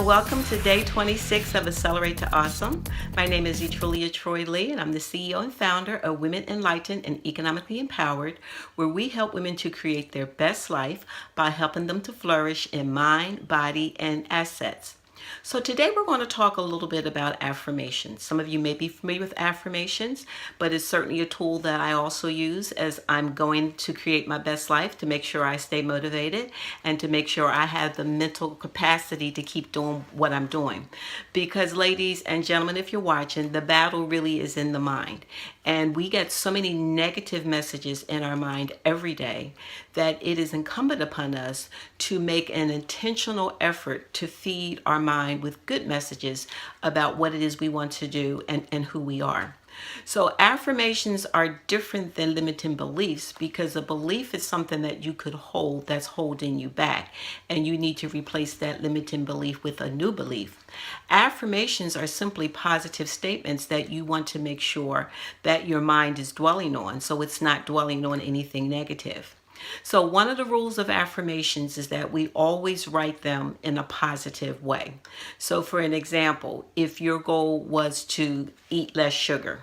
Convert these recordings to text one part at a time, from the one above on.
welcome to day 26 of Accelerate to Awesome. My name is Etrulia Troy Lee, and I'm the CEO and founder of Women Enlightened and Economically Empowered, where we help women to create their best life by helping them to flourish in mind, body, and assets. So today we're going to talk a little bit about affirmations. Some of you may be familiar with affirmations, but it's certainly a tool that I also use as I'm going to create my best life, to make sure I stay motivated and to make sure I have the mental capacity to keep doing what I'm doing. Because ladies and gentlemen, if you're watching, the battle really is in the mind. And we get so many negative messages in our mind every day that it is incumbent upon us to make an intentional effort to feed our mind with good messages about what it is we want to do and who we are. So affirmations are different than limiting beliefs, because a belief is something that you could hold that's holding you back, and you need to replace that limiting belief with a new belief. Affirmations are simply positive statements that you want to make sure that your mind is dwelling on, so it's not dwelling on anything negative. So one of the rules of affirmations is that we always write them in a positive way. So for an example, if your goal was to eat less sugar,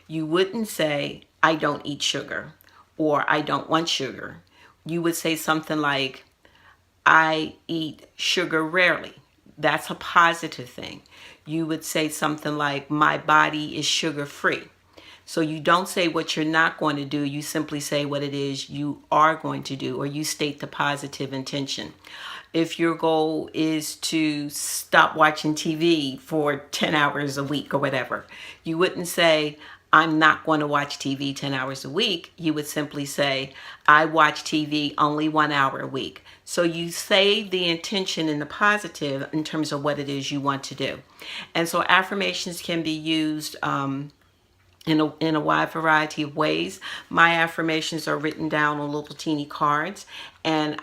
you wouldn't say, I don't eat sugar, or I don't want sugar. You would say something like, I eat sugar rarely. That's a positive thing. You would say something like, my body is sugar free. So you don't say what you're not going to do. You simply say what it is you are going to do, or you state the positive intention. If your goal is to stop watching TV for 10 hours a week or whatever, you wouldn't say, I'm not going to watch TV 10 hours a week. You would simply say, I watch TV only 1 hour a week. So you say the intention in the positive in terms of what it is you want to do. And so affirmations can be used in a wide variety of ways. My affirmations are written down on little teeny cards, and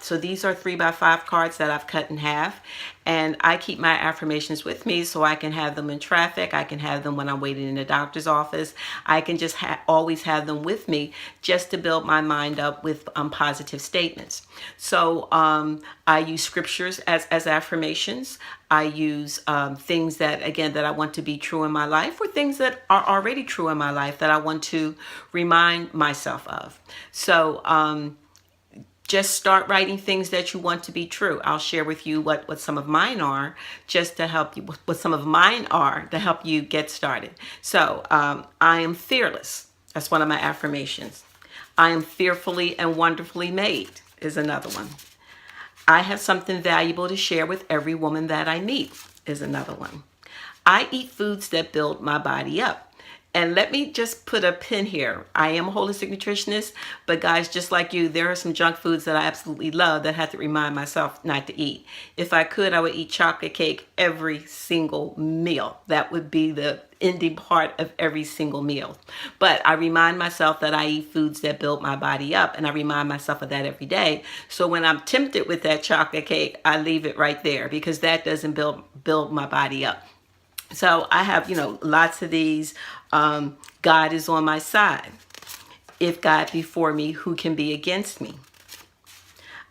so these are 3x5 cards that I've cut in half, and I keep my affirmations with me so I can have them in traffic. I can have them when I'm waiting in the doctor's office. I can just always have them with me just to build my mind up with positive statements. So I use scriptures as affirmations. I use things that I want to be true in my life, or things that are already true in my life that I want to remind myself of. So just start writing things that you want to be true. I'll share with you what some of mine are, just to help you, what some of mine are to help you get started. So I am fearless. That's one of my affirmations. I am fearfully and wonderfully made is another one. I have something valuable to share with every woman that I meet is another one. I eat foods that build my body up. And let me just put a pin here. I am a holistic nutritionist, but guys, just like you, there are some junk foods that I absolutely love that I have to remind myself not to eat. If I could, I would eat chocolate cake every single meal. That would be the ending part of every single meal. But I remind myself that I eat foods that build my body up, and I remind myself of that every day. So when I'm tempted with that chocolate cake, I leave it right there, because that doesn't build my body up. So I have, lots of these. God is on my side. If God be for me, who can be against me?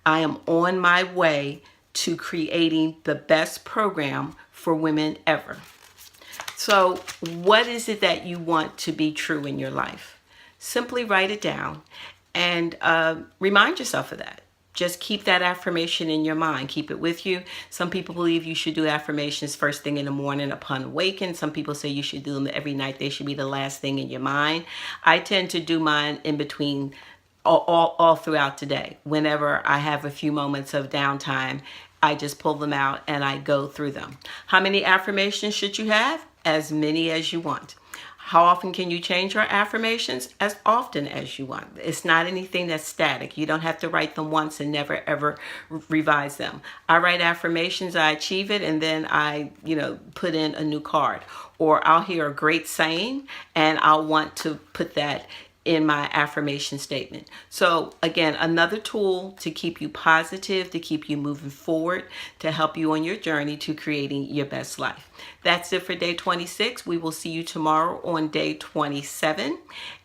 I am on my way to creating the best program for women ever. So what is it that you want to be true in your life? Simply write it down and remind yourself of that. Just keep that affirmation in your mind. Keep it with you. Some people believe you should do affirmations first thing in the morning upon awakening. Some people say you should do them every night. They should be the last thing in your mind. I tend to do mine in between, all throughout the day. Whenever I have a few moments of downtime, I just pull them out and I go through them. How many affirmations should you have? As many as you want. How often can you change your affirmations? As often as you want. It's not anything that's static. You don't have to write them once and never ever revise them. I write affirmations, I achieve it, and then I, put in a new card. Or I'll hear a great saying and I'll want to put that in my affirmation statement. So again, another tool to keep you positive, to keep you moving forward, to help you on your journey to creating your best life. That's it for day 26. We will see you tomorrow on day 27.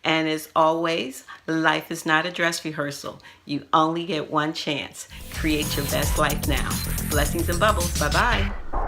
And as always, life is not a dress rehearsal. You only get one chance. Create your best life now. Blessings and bubbles. Bye-bye.